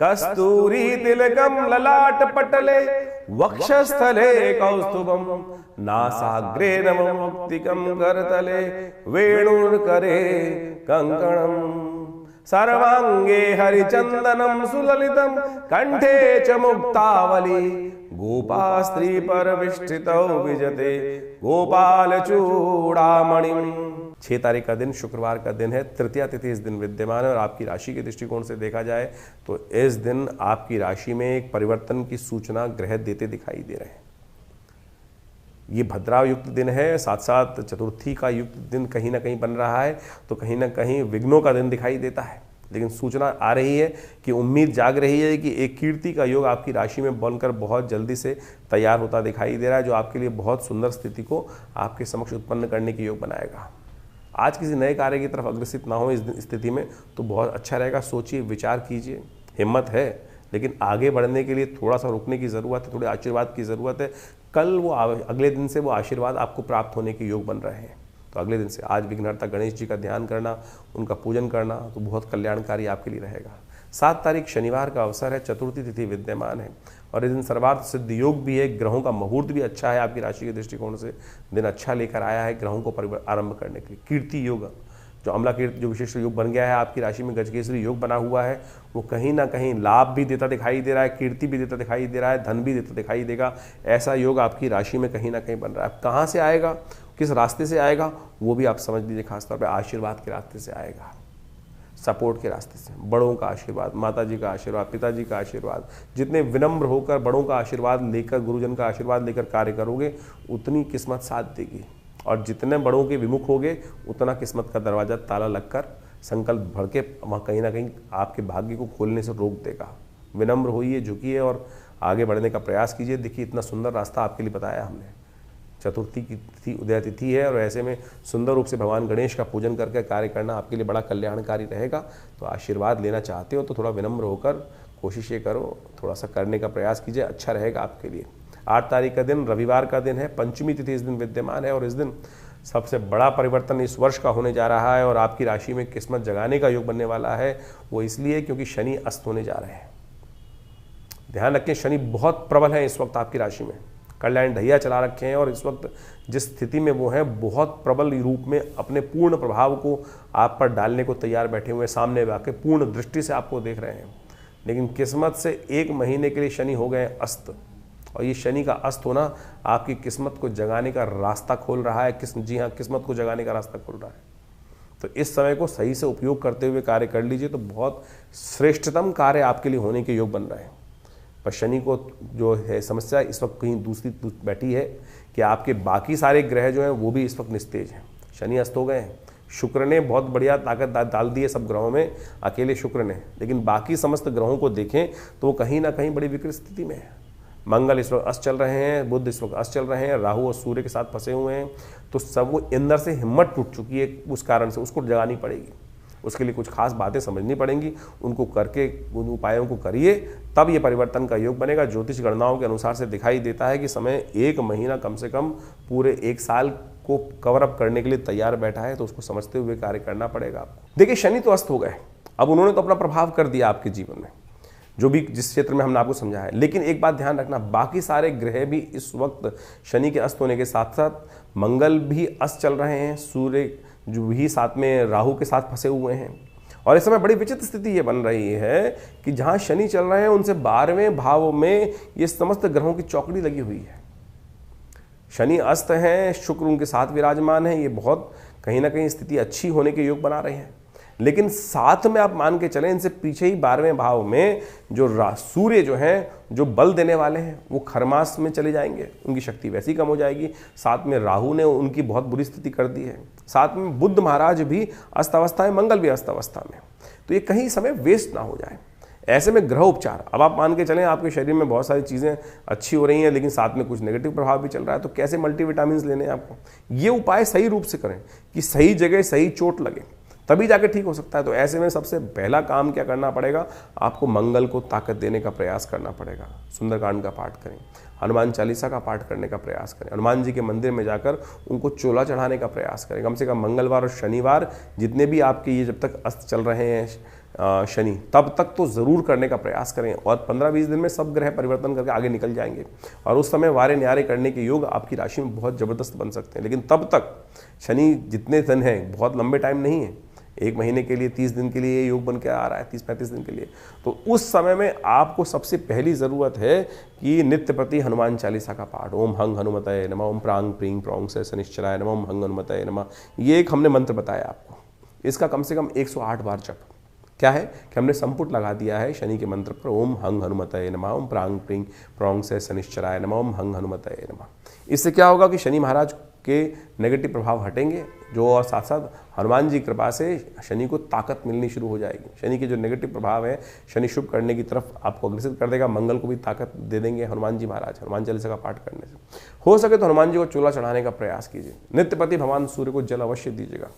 कस्तूरी तिलकम ललाट पटले वक्षस्थले कौस्तुभम नासाग्रे नमः मुक्तिकम करतले वेणुर्करे कंकणम सर्वांगे हरिचंदनम सुललितम कंठे च मुक्तावली गोपास्त्री परविष्ठितौ विजते गोपाल चूड़ामणिम। 6 तारीख का दिन शुक्रवार का दिन है, तृतीया तिथि इस दिन विद्यमान है और आपकी राशि के दृष्टिकोण से देखा जाए तो इस दिन आपकी राशि में एक परिवर्तन की सूचना ग्रह देते दिखाई दे रहे हैं। ये भद्रा युक्त दिन है, साथ साथ चतुर्थी का युक्त दिन कहीं ना कहीं बन रहा है, तो कहीं ना कहीं विघ्नों का दिन दिखाई देता है। लेकिन सूचना आ रही है कि उम्मीद जाग रही है कि एक कीर्ति का योग आपकी राशि में बनकर बहुत जल्दी से तैयार होता दिखाई दे रहा है, जो आपके लिए बहुत सुंदर स्थिति को आपके समक्ष उत्पन्न करने के योग बनाएगा। आज किसी नए कार्य की तरफ अग्रसित ना हो इस स्थिति में तो बहुत अच्छा रहेगा। सोचिए, विचार कीजिए, हिम्मत है, लेकिन आगे बढ़ने के लिए थोड़ा सा रुकने की ज़रूरत है, थोड़े आशीर्वाद की ज़रूरत है। कल वो अगले दिन से वो आशीर्वाद आपको प्राप्त होने के योग बन रहे हैं, तो अगले दिन से आज विघ्नहर्ता गणेश जी का ध्यान करना, उनका पूजन करना तो बहुत कल्याणकारी आपके लिए रहेगा। 7 तारीख शनिवार का अवसर है, चतुर्थी तिथि विद्यमान है और इस दिन सर्वार्थ सिद्ध योग भी है। ग्रहों का मुहूर्त भी अच्छा है, आपकी राशि के दृष्टिकोण से दिन अच्छा लेकर आया है ग्रहों को आरंभ करने के लिए। कीर्ति योग जो अमला कीर्ति जो विशेष योग बन गया है आपकी राशि में, गजकेसरी योग बना हुआ है, वो कहीं ना कहीं लाभ भी देता दिखाई दे रहा है, कीर्ति भी देता दिखाई दे रहा है, धन भी देता दिखाई देगा। ऐसा योग आपकी राशि में कहीं ना कहीं बन रहा है। कहाँ से आएगा, किस रास्ते से आएगा, वो भी आप समझ लीजिए। खासतौर पर आशीर्वाद के रास्ते से आएगा, सपोर्ट के रास्ते से, बड़ों का आशीर्वाद, माता जी का आशीर्वाद, पिताजी का आशीर्वाद। जितने विनम्र होकर बड़ों का आशीर्वाद लेकर, गुरुजन का आशीर्वाद लेकर कार्य करोगे, उतनी किस्मत साथ देगी। और जितने बड़ों के विमुख होगे, उतना किस्मत का दरवाज़ा ताला लगकर संकल्प भर के वहाँ कहीं ना कहीं आपके भाग्य को खोलने से रोक देगा। विनम्र होइए, झुकिए और आगे बढ़ने का प्रयास कीजिए। देखिए, इतना सुंदर रास्ता आपके लिए बताया हमने। चतुर्थी की तिथि उदय तिथि है और ऐसे में सुंदर रूप से भगवान गणेश का पूजन करके कार्य करना आपके लिए बड़ा कल्याणकारी रहेगा। तो आशीर्वाद लेना चाहते हो तो थोड़ा विनम्र होकर कोशिश ये करो, थोड़ा सा करने का प्रयास कीजिए, अच्छा रहेगा आपके लिए। 8 तारीख का दिन रविवार का दिन है, पंचमी तिथि इस दिन विद्यमान है और इस दिन सबसे बड़ा परिवर्तन इस वर्ष का होने जा रहा है और आपकी राशि में किस्मत जगाने का योग बनने वाला है। वो इसलिए क्योंकि शनि अस्त होने जा रहे हैं। ध्यान रखें, शनि बहुत प्रबल है इस वक्त आपकी राशि में, कल्याण ढैया चला रखे हैं और इस वक्त जिस स्थिति में वो हैं, बहुत प्रबल रूप में अपने पूर्ण प्रभाव को आप पर डालने को तैयार बैठे हुए, सामने आके पूर्ण दृष्टि से आपको देख रहे हैं। लेकिन किस्मत से 1 महीने के लिए शनि हो गए अस्त, और ये शनि का अस्त होना आपकी किस्मत को जगाने का रास्ता खोल रहा है। जी हाँ, किस्मत को जगाने का रास्ता खोल रहा है। तो इस समय को सही से उपयोग करते हुए कार्य कर लीजिए तो बहुत श्रेष्ठतम कार्य आपके लिए होने के योग बन रहे हैं। पर शनि को जो है समस्या इस वक्त कहीं दूसरी बैठी है कि आपके बाकी सारे ग्रह जो हैं वो भी इस वक्त निस्तेज हैं। शनि अस्त हो गए हैं, शुक्र ने बहुत बढ़िया ताकत डाल दी है सब ग्रहों में, अकेले शुक्र ने, लेकिन बाकी समस्त ग्रहों को देखें तो वो कहीं ना कहीं बड़ी विकृत स्थिति में है। मंगल इस वक्त अस्त चल रहे हैं, बुध इस वक्त अस्त चल रहे हैं, राहु और सूर्य के साथ फंसे हुए हैं। तो सब वो अंदर से हिम्मत टूट चुकी है, उस कारण से उसको जगानी पड़ेगी। उसके लिए कुछ खास बातें समझनी पड़ेंगी, उनको करके उन उपायों को करिए, तब ये परिवर्तन का योग बनेगा। ज्योतिष गणनाओं के अनुसार से दिखाई देता है कि समय 1 महीना कम से कम पूरे 1 साल को कवर अप करने के लिए तैयार बैठा है, तो उसको समझते हुए कार्य करना पड़ेगा आपको। देखिए, शनि तो अस्त हो गए, अब उन्होंने तो अपना प्रभाव कर दिया आपके जीवन में, जो भी जिस क्षेत्र में हमने आपको समझाया है। लेकिन एक बात ध्यान रखना, बाकी सारे ग्रह भी इस वक्त शनि के अस्त होने के साथ साथ मंगल भी अस्त चल रहे हैं, सूर्य जो भी साथ में राहु के साथ फंसे हुए हैं। और इस समय बड़ी विचित्र स्थिति ये बन रही है कि जहां शनि चल रहे हैं उनसे 12वें भाव में ये समस्त ग्रहों की चौकड़ी लगी हुई है। शनि अस्त हैं, शुक्र उनके साथ विराजमान है, ये बहुत कहीं ना कहीं स्थिति अच्छी होने के योग बना रहे हैं। लेकिन साथ में आप मान के चलें, इनसे पीछे ही 12वें भाव में जो सूर्य जो हैं, जो बल देने वाले हैं, वो खरमास में चले जाएंगे, उनकी शक्ति वैसी कम हो जाएगी। साथ में राहु ने उनकी बहुत बुरी स्थिति कर दी है, साथ में बुध महाराज भी अस्त अवस्था है, मंगल भी अस्त अवस्था में। तो ये कहीं समय वेस्ट ना हो जाए। ऐसे में ग्रह उपचार, अब आप मान के चलें आपके शरीर में बहुत सारी चीज़ें अच्छी हो रही हैं, लेकिन साथ में कुछ नेगेटिव प्रभाव भी चल रहा है, तो कैसे मल्टीविटामिन लेने हैं आपको। ये उपाय सही रूप से करें कि सही जगह सही चोट लगे, तभी जाके ठीक हो सकता है। तो ऐसे में सबसे पहला काम क्या करना पड़ेगा, आपको मंगल को ताकत देने का प्रयास करना पड़ेगा। सुंदरकांड का पाठ करें, हनुमान चालीसा का पाठ करने का प्रयास करें, हनुमान जी के मंदिर में जाकर उनको चोला चढ़ाने का प्रयास करें। कम से कम मंगलवार और शनिवार जितने भी आपके ये जब तक अस्त चल रहे हैं शनि, तब तक तो ज़रूर करने का प्रयास करें। और 15-20 दिन में सब ग्रह परिवर्तन करके आगे निकल जाएंगे और उस समय वारे न्यारे करने के योग आपकी राशि में बहुत ज़बरदस्त बन सकते हैं। लेकिन तब तक शनि जितने दिन हैं, बहुत लंबे टाइम नहीं है, 1 महीने के लिए, 30 दिन के लिए ये योग बन के आ रहा है, 30-35 दिन के लिए। तो उस समय में आपको सबसे पहली ज़रूरत है कि नित्य प्रति हनुमान चालीसा का पाठ, ओम हंग हनुमतये नमः, ओम प्रांग प्रींग प्रौंग से शनिश्चराय नमः, ओम हंग हनुमतये नमः। ये एक हमने मंत्र बताया आपको, इसका कम से कम 108 बार जप। क्या है कि हमने संपुट लगा दिया है शनि के मंत्र पर, ओम हंग हनुमतये नमः, ओम प्रांग प्रींग प्रौंग से शनिश्चराय नमः, ओम हंग हनुमतये नमः। इससे क्या होगा कि शनि महाराज के नेगेटिव प्रभाव हटेंगे जो, और साथ साथ हनुमान जी कृपा से शनि को ताकत मिलनी शुरू हो जाएगी। शनि के जो नेगेटिव प्रभाव है, शनि शुभ करने की तरफ आपको अग्रसित कर देगा। मंगल को भी ताकत दे देंगे हनुमान जी महाराज, हनुमान चालीसा का पाठ करने से। हो सके तो हनुमान जी को चूल्हा चढ़ाने का प्रयास कीजिए। नित्यपति भगवान सूर्य को जल अवश्य दीजिएगा।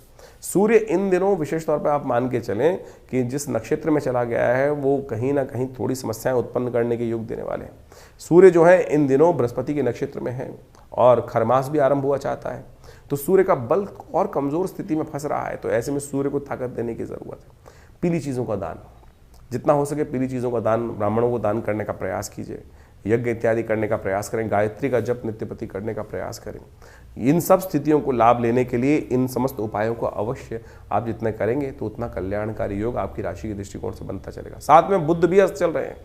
सूर्य इन दिनों विशेष तौर पर आप मान के चलें कि जिस नक्षत्र में चला गया है वो कहीं ना कहीं थोड़ी समस्याएं उत्पन्न करने के योग देने वाले हैं। सूर्य जो है इन दिनों बृहस्पति के नक्षत्र में है और खरमास भी आरंभ हुआ चाहता है, तो सूर्य का बल और कमजोर स्थिति में फंस रहा है। तो ऐसे में सूर्य को ताकत देने की जरूरत है। पीली चीज़ों का दान, जितना हो सके पीली चीज़ों का दान, ब्राह्मणों को दान करने का प्रयास कीजिए। यज्ञ इत्यादि करने का प्रयास करें, गायत्री का जप नित्यपति करने का प्रयास करें। इन सब स्थितियों को लाभ लेने के लिए इन समस्त उपायों को अवश्य आप जितने करेंगे तो उतना कल्याणकारी योग आपकी राशि के दृष्टिकोण से बनता चलेगा। साथ में बुध भी अस्त चल रहे हैं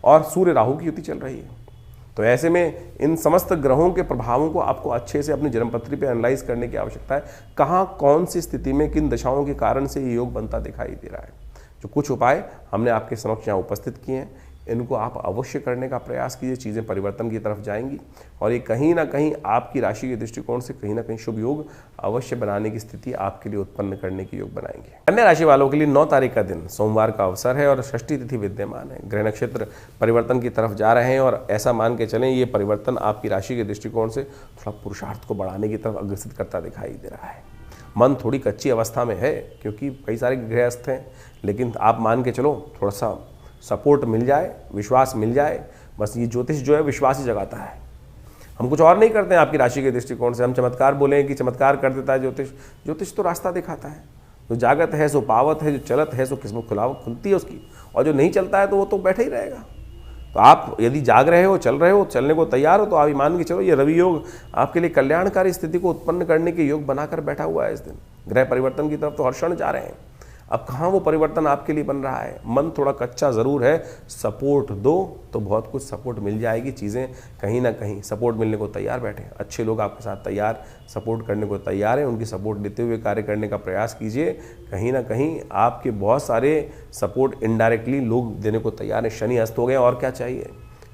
और सूर्य राहु की युति चल रही है। तो ऐसे में इन समस्त ग्रहों के प्रभावों को आपको अच्छे से अपनी जन्मपत्री पे एनालाइज करने की आवश्यकता है। कहाँ कौन सी स्थिति में किन दशाओं के कारण से ये योग बनता दिखाई दे रहा है। जो कुछ उपाय हमने आपके समक्ष यहाँ उपस्थित किए हैं, इनको आप अवश्य करने का प्रयास कीजिए। चीज़ें परिवर्तन की तरफ जाएंगी और ये कहीं ना कहीं आपकी राशि के दृष्टिकोण से कहीं ना कहीं शुभ योग अवश्य बनाने की स्थिति आपके लिए उत्पन्न करने की योग बनाएंगे। कन्या राशि वालों के लिए 9 तारीख का दिन सोमवार का अवसर है और षष्ठी तिथि विद्यमान है। ग्रह नक्षत्र परिवर्तन की तरफ जा रहे हैं और ऐसा मान के चलें ये परिवर्तन आपकी राशि के दृष्टिकोण से थोड़ा पुरुषार्थ को बढ़ाने की तरफ अग्रसित करता दिखाई दे रहा है। मन थोड़ी कच्ची अवस्था में है क्योंकि कई सारे गृहस्थ हैं, लेकिन आप मान के चलो थोड़ा सा सपोर्ट मिल जाए, विश्वास मिल जाए। बस ये ज्योतिष जो है विश्वास ही जगाता है। हम कुछ और नहीं करते हैं आपकी राशि के दृष्टिकोण से। हम चमत्कार बोलें कि चमत्कार कर देता है ज्योतिष, ज्योतिष तो रास्ता दिखाता है। जो जागत है सो पावत है, जो चलत है सो किस्मत खुलती है उसकी, और जो नहीं चलता है तो वो तो बैठा ही रहेगा। तो आप यदि जाग रहे हो, चल रहे हो, चलने को तैयार हो, तो आप मान के चलो ये रवि योग आपके लिए कल्याणकारी स्थिति को उत्पन्न करने के योग बनाकर बैठा हुआ है। इस दिन ग्रह परिवर्तन की तरफ तो हर क्षण जा रहे हैं। अब कहाँ वो परिवर्तन आपके लिए बन रहा है। मन थोड़ा कच्चा ज़रूर है, सपोर्ट दो तो बहुत कुछ सपोर्ट मिल जाएगी। चीज़ें कहीं ना कहीं सपोर्ट मिलने को तैयार बैठे, अच्छे लोग आपके साथ तैयार सपोर्ट करने को तैयार हैं। उनकी सपोर्ट लेते हुए कार्य करने का प्रयास कीजिए। कहीं ना कहीं आपके बहुत सारे सपोर्ट इनडायरेक्टली लोग देने को तैयार हैं। शनि अस्त हो गए और क्या चाहिए,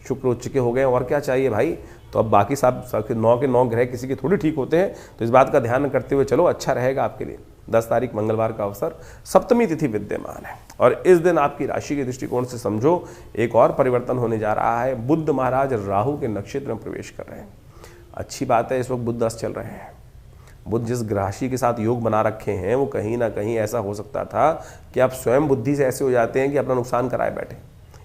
शुक्र उच्च के हो गए और क्या चाहिए भाई। तो अब बाकी सब 9 के 9 ग्रह किसी के थोड़ी ठीक होते हैं, तो इस बात का ध्यान करते हुए चलो, अच्छा रहेगा आपके लिए। 10 तारीख मंगलवार का अवसर, सप्तमी तिथि विद्यमान है और इस दिन आपकी राशि के दृष्टिकोण से समझो एक और परिवर्तन होने जा रहा है। बुध महाराज राहु के नक्षत्र में प्रवेश कर रहे हैं। अच्छी बात है, इस वक्त बुध 10 चल रहे हैं। बुध जिस राशि के साथ योग बना रखे हैं वो कहीं ना कहीं ऐसा हो सकता था कि आप स्वयं बुद्धि से ऐसे हो जाते हैं कि अपना नुकसान कराए बैठे।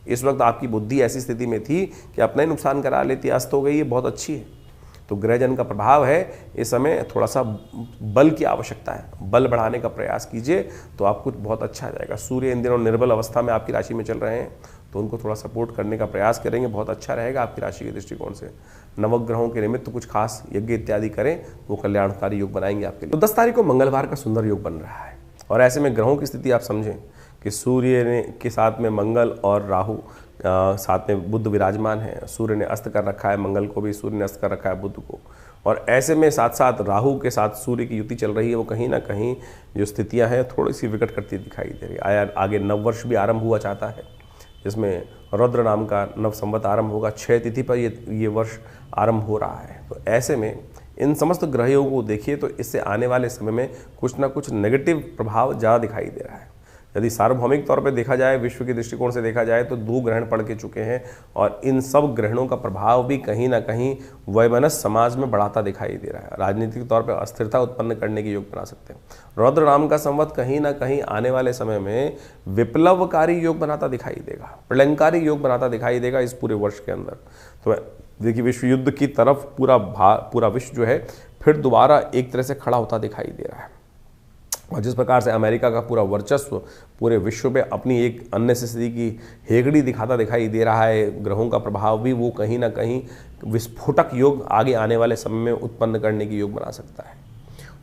इस वक्त आपकी बुद्धि ऐसी स्थिति में थी कि अपना ही नुकसान करा लेती, अस्त हो गई, ये बहुत अच्छी है। तो ग्रहजन का प्रभाव है, इस समय थोड़ा सा बल की आवश्यकता है। बल बढ़ाने का प्रयास कीजिए तो आपको बहुत अच्छा जाएगा। सूर्य इन दिनों निर्बल अवस्था में आपकी राशि में चल रहे हैं, तो उनको थोड़ा सपोर्ट करने का प्रयास करेंगे, बहुत अच्छा रहेगा आपकी राशि के दृष्टिकोण से। नवग्रहों के निमित्त कुछ खास यज्ञ इत्यादि करें, वो कल्याणकारी योग बनाएंगे आपके लिए। तो 10 तारीख को मंगलवार का सुंदर योग बन रहा है और ऐसे में ग्रहों की स्थिति आप समझें कि सूर्य के साथ में मंगल और राहु, साथ में बुध विराजमान है। सूर्य ने अस्त कर रखा है मंगल को भी, सूर्य ने अस्त कर रखा है बुध को। और ऐसे में साथ साथ राहु के साथ सूर्य की युति चल रही है। वो कहीं ना कहीं जो स्थितियां हैं थोड़ी सी विकट करती दिखाई दे रही है। आगे नववर्ष भी आरंभ हुआ चाहता है, जिसमें रुद्र नाम का नव संवत आरंभ होगा। 6 तिथि पर ये वर्ष आरंभ हो रहा है। तो ऐसे में इन समस्त ग्रहों को देखिए तो इससे आने वाले समय में कुछ ना कुछ नेगेटिव प्रभाव ज़्यादा दिखाई दे रहा है। यदि सार्वभौमिक तौर पर देखा जाए, विश्व के दृष्टिकोण से देखा जाए तो 2 ग्रहण पड़ के चुके हैं और इन सब ग्रहणों का प्रभाव भी कहीं ना कहीं वैमनस्य समाज में बढ़ाता दिखाई दे रहा है। राजनीतिक तौर पर अस्थिरता उत्पन्न करने के योग बना सकते हैं। रुद्र नाम का संवत कहीं ना कहीं आने वाले समय में विप्लवकारी योग बनाता दिखाई देगा, प्रलयंकारी योग बनाता दिखाई देगा इस पूरे वर्ष के अंदर। तो देखिए विश्व युद्ध की तरफ पूरा विश्व जो है फिर दोबारा एक तरह से खड़ा होता दिखाई दे रहा है। और जिस प्रकार से अमेरिका का पूरा वर्चस्व पूरे विश्व में अपनी एक अननेसेसरी की हेगड़ी दिखाता दिखाई दे रहा है, ग्रहों का प्रभाव भी वो कहीं ना कहीं विस्फोटक योग आगे आने वाले समय में उत्पन्न करने की योग बना सकता है।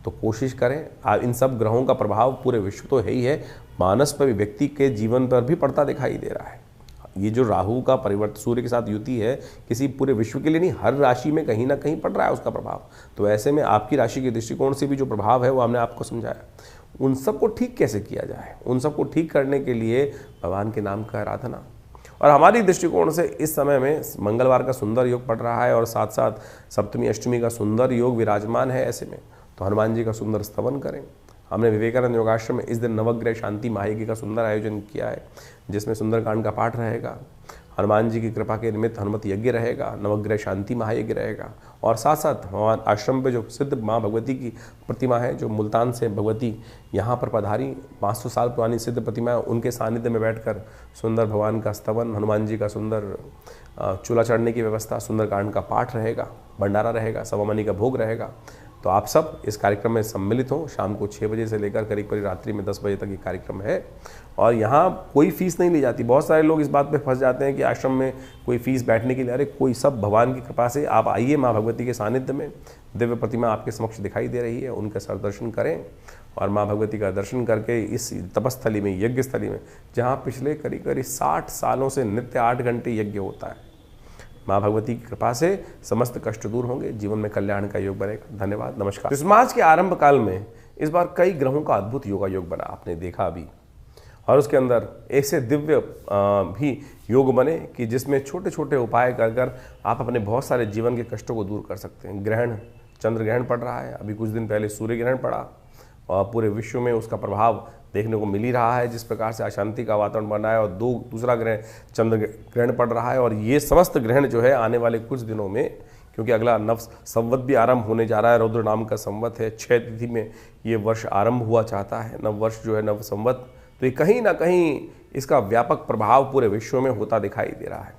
तो कोशिश करें, इन सब ग्रहों का प्रभाव पूरे विश्व तो है ही है, मानस पर भी, व्यक्ति के जीवन पर भी पड़ता दिखाई दे रहा है। ये जो राहु का परिवर्तन सूर्य के साथ युति है, किसी पूरे विश्व के लिए नहीं, हर राशि में कहीं ना कहीं पड़ रहा है उसका प्रभाव। तो ऐसे में आपकी राशि के दृष्टिकोण से भी जो प्रभाव है वो हमने आपको समझाया। उन सबको ठीक कैसे किया जाए, उन सबको ठीक करने के लिए भगवान के नाम का आराधना। और हमारी दृष्टिकोण से इस समय में मंगलवार का सुंदर योग पड़ रहा है और साथ साथ सप्तमी अष्टमी का सुंदर योग विराजमान है। ऐसे में तो हनुमान जी का सुंदर स्तवन करें। हमने विवेकानंद योगाश्रम में इस दिन नवग्रह शांति महायज्ञ का सुंदर आयोजन किया है, जिसमें सुंदरकांड का पाठ रहेगा, हनुमान जी की कृपा के निमित्त हनुमत यज्ञ रहेगा, नवग्रह शांति महायज्ञ रहेगा। और साथ साथ हमारे आश्रम पे जो सिद्ध माँ भगवती की प्रतिमा है, जो मुल्तान से भगवती यहाँ पर पधारी 500 साल पुरानी सिद्ध प्रतिमा है, उनके सानिध्य में बैठकर सुंदर भगवान का स्तवन, हनुमान जी का सुंदर चूल्हा चढ़ने की व्यवस्था, सुंदरकांड का पाठ रहेगा, भंडारा रहेगा, सवामनी का भोग रहेगा। तो आप सब इस कार्यक्रम में सम्मिलित हों। शाम को 6 बजे से लेकर करीब करीब रात्रि में 10 बजे तक ये कार्यक्रम है और यहाँ कोई फीस नहीं ली जाती। बहुत सारे लोग इस बात पे फंस जाते हैं कि आश्रम में कोई फीस बैठने के लिए, अरे कोई सब भगवान की कृपा से आप आइए, माँ भगवती के सानिध्य में दिव्य प्रतिमा आपके समक्ष दिखाई दे रही है, उनका सर दर्शन करें और माँ भगवती का दर्शन करके इस तपस्थली में, यज्ञ स्थली में, जहाँ पिछले करीब करीब 60 सालों से नित्य 8 घंटे यज्ञ होता है, माँ भगवती की कृपा से समस्त कष्ट दूर होंगे, जीवन में कल्याण का योग बनेगा। धन्यवाद, नमस्कार। इस मार्च के आरंभ काल में इस बार कई ग्रहों का अद्भुत योगा योग बना, आपने देखा अभी, और उसके अंदर ऐसे दिव्य भी योग बने कि जिसमें छोटे छोटे उपाय कर कर आप अपने बहुत सारे जीवन के कष्टों को दूर कर सकते हैं। ग्रहण, चंद्र ग्रहण पड़ रहा है, अभी कुछ दिन पहले सूर्य ग्रहण पड़ा और पूरे विश्व में उसका प्रभाव देखने को मिल ही रहा है। जिस प्रकार से अशांति का वातावरण बना है और दूसरा ग्रहण चंद्र ग्रहण पड़ रहा है और ये समस्त ग्रहण जो है आने वाले कुछ दिनों में, क्योंकि अगला नव संवत भी आरंभ होने जा रहा है, रौद्र नाम का संवत है, 6 तिथि में ये वर्ष आरंभ हुआ चाहता है, नव वर्ष जो है नव संवत, तो ये कहीं ना कहीं इसका व्यापक प्रभाव पूरे विश्व में होता दिखाई दे रहा है।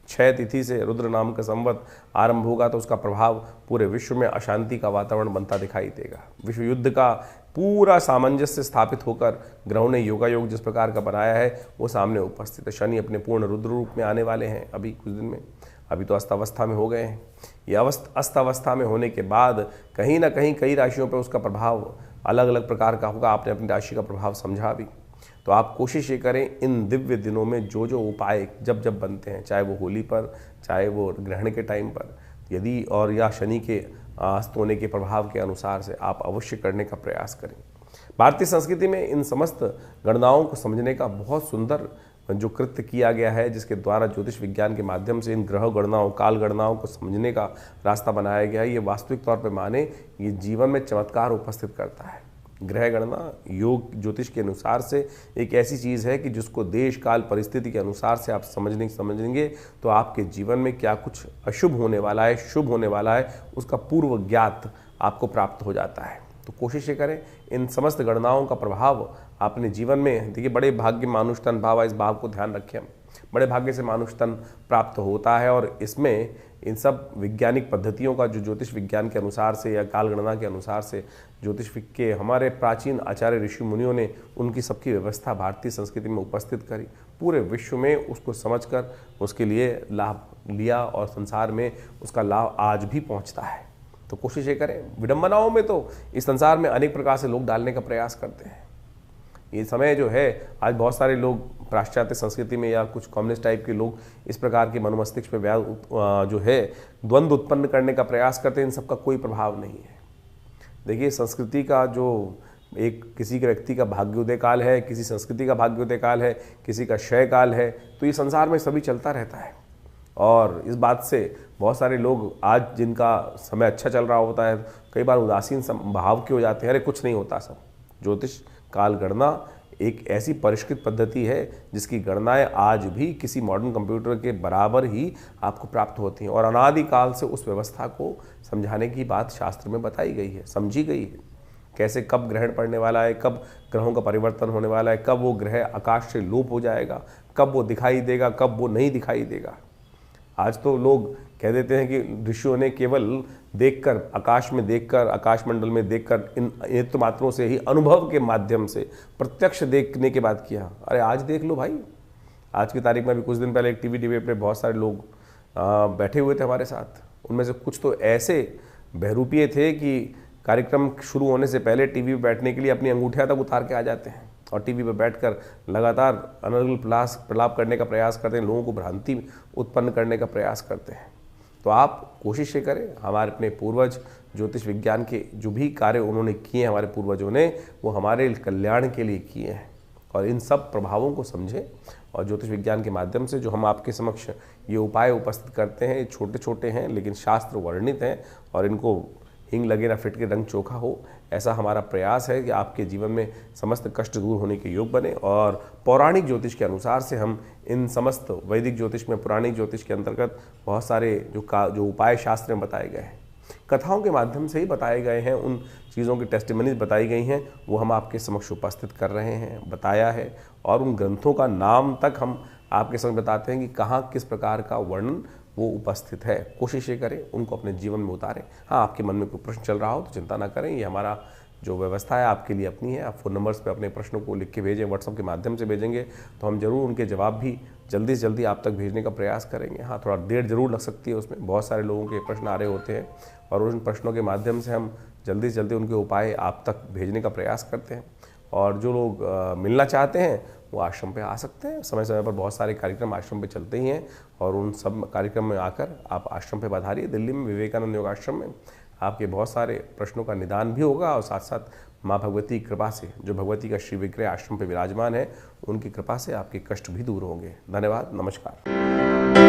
6 तिथि से रुद्र नाम का संवत आरंभ होगा तो उसका प्रभाव पूरे विश्व में अशांति का वातावरण बनता दिखाई देगा। विश्व युद्ध का पूरा सामंजस्य स्थापित होकर ग्रहों ने योगा योग जिस प्रकार का बनाया है वो सामने उपस्थित है। शनि अपने पूर्ण रुद्र रूप में आने वाले हैं अभी कुछ दिन में, अभी तो अस्थावस्था में हो गए हैं। ये अस्थावस्था में होने के बाद कहीं ना कहीं कई राशियों पर उसका प्रभाव अलग अलग प्रकार का होगा। आपने अपनी राशि का प्रभाव समझा भी, तो आप कोशिश ये करें इन दिव्य दिनों में जो जो उपाय जब जब बनते हैं, चाहे वो होली पर, चाहे वो ग्रहण के टाइम पर, यदि और या शनि के अस्त होने के प्रभाव के अनुसार से आप अवश्य करने का प्रयास करें। भारतीय संस्कृति में इन समस्त गणनाओं को समझने का बहुत सुंदर जो कृत्य किया गया है, जिसके द्वारा ज्योतिष विज्ञान के माध्यम से इन ग्रह गणनाओं, काल गणनाओं को समझने का रास्ता बनाया गया है। ये वास्तविक तौर पर माने ये जीवन में चमत्कार उपस्थित करता है। ग्रह गणना योग ज्योतिष के अनुसार से एक ऐसी चीज़ है कि जिसको देश काल परिस्थिति के अनुसार से आप समझेंगे तो आपके जीवन में क्या कुछ अशुभ होने वाला है, शुभ होने वाला है, उसका पूर्व ज्ञात आपको प्राप्त हो जाता है। तो कोशिश ये करें इन समस्त गणनाओं का प्रभाव अपने जीवन में, देखिए बड़े भाग्य मानुष तन भाव, इस भाव को ध्यान रखें हम, बड़े भाग्य से मानुष तन प्राप्त होता है और इसमें इन सब वैज्ञानिक पद्धतियों का जो ज्योतिष विज्ञान के अनुसार से या काल गणना के अनुसार से ज्योतिष के हमारे प्राचीन आचार्य ऋषि मुनियों ने उनकी सबकी व्यवस्था भारतीय संस्कृति में उपस्थित करी, पूरे विश्व में उसको समझकर उसके लिए लाभ लिया और संसार में उसका लाभ आज भी पहुंचता है। तो कोशिश ये करें, विडंबनाओं में तो इस संसार में अनेक प्रकार से लोग डालने का प्रयास करते हैं। ये समय जो है आज बहुत सारे लोग पाश्चात्य संस्कृति में या कुछ कम्युनिस्ट टाइप के लोग इस प्रकार के मनोमस्तिष्क पे जो है द्वंद्व उत्पन्न करने का प्रयास करते हैं। इन सबका कोई प्रभाव नहीं है। देखिए संस्कृति का जो एक किसी के व्यक्ति का भाग्योदय काल है, किसी संस्कृति का भाग्योदय काल है, किसी का क्षय काल है, तो ये संसार में सभी चलता रहता है। और इस बात से बहुत सारे लोग आज जिनका समय अच्छा चल रहा होता है कई बार उदासीन भाव के हो जाते हैं, अरे कुछ नहीं होता सब। ज्योतिष काल गणना एक ऐसी परिष्कृत पद्धति है जिसकी गणनाएं आज भी किसी मॉडर्न कंप्यूटर के बराबर ही आपको प्राप्त होती हैं और अनादिकाल से उस व्यवस्था को समझाने की बात शास्त्र में बताई गई है, समझी गई है। कैसे कब ग्रहण पड़ने वाला है, कब ग्रहों का परिवर्तन होने वाला है, कब वो ग्रह आकाश से लोप हो जाएगा, कब वो दिखाई देगा, कब वो नहीं दिखाई देगा। आज तो लोग कह देते हैं कि ऋषियों ने केवल देखकर, आकाश में देखकर, आकाश मंडल में देखकर, इन नेत्र मात्रों से ही, अनुभव के माध्यम से, प्रत्यक्ष देखने के बाद किया। अरे आज देख लो भाई, आज की तारीख में भी कुछ दिन पहले एक टीवी डिबेट पे बहुत सारे लोग बैठे हुए थे हमारे साथ। उनमें से कुछ तो ऐसे बहरूपिये थे कि कार्यक्रम शुरू होने से पहले टीवी पे बैठने के लिए अपनी अंगूठियां तक उतार के आ जाते हैं और टीवी पर बैठकर लगातार अनर्गल प्रलाप करने का प्रयास करते हैं, लोगों को भ्रांति उत्पन्न करने का प्रयास करते हैं। तो आप कोशिश ये करें, हमारे अपने पूर्वज ज्योतिष विज्ञान के जो भी कार्य उन्होंने किए, हमारे पूर्वजों ने, वो हमारे कल्याण के लिए किए हैं। और इन सब प्रभावों को समझें और ज्योतिष विज्ञान के माध्यम से जो हम आपके समक्ष ये उपाय उपस्थित करते हैं, छोटे छोटे हैं लेकिन शास्त्र वर्णित हैं और इनको हिंग लगे ना फिट के रंग चोखा हो, ऐसा हमारा प्रयास है कि आपके जीवन में समस्त कष्ट दूर होने के योग बने। और पौराणिक ज्योतिष के अनुसार से हम इन समस्त वैदिक ज्योतिष में, पुराणिक ज्योतिष के अंतर्गत बहुत सारे जो उपाय शास्त्र में बताए गए हैं, कथाओं के माध्यम से ही बताए गए हैं, उन चीज़ों की टेस्टिमनीज बताई गई हैं, वो हम आपके समक्ष उपस्थित कर रहे हैं, बताया है। और उन ग्रंथों का नाम तक हम आपके समक्ष बताते हैं कि कहाँ किस प्रकार का वर्णन वो उपस्थित है। कोशिश ये करें उनको अपने जीवन में उतारें। हाँ, आपके मन में कोई प्रश्न चल रहा हो तो चिंता ना करें, ये हमारा जो व्यवस्था है आपके लिए अपनी है। आप फ़ोन नंबर्स पे अपने प्रश्नों को लिख के भेजें, व्हाट्सएप के माध्यम से भेजेंगे तो हम जरूर उनके जवाब भी जल्दी से जल्दी आप तक भेजने का प्रयास करेंगे। हाँ, थोड़ा देर जरूर लग सकती है उसमें, बहुत सारे लोगों के प्रश्न आ रहे होते हैं और उन प्रश्नों के माध्यम से हम जल्दी से जल्दी उनके उपाय आप तक भेजने का प्रयास करते हैं। और जो लोग मिलना चाहते हैं वो आश्रम पे आ सकते हैं। समय समय पर बहुत सारे कार्यक्रम आश्रम पे चलते ही हैं और उन सब कार्यक्रम में आकर आप आश्रम पे पधारिए। दिल्ली में विवेकानंद योग आश्रम में आपके बहुत सारे प्रश्नों का निदान भी होगा और साथ साथ माँ भगवती की कृपा से, जो भगवती का श्री विग्रह आश्रम पे विराजमान है, उनकी कृपा से आपके कष्ट भी दूर होंगे। धन्यवाद, नमस्कार।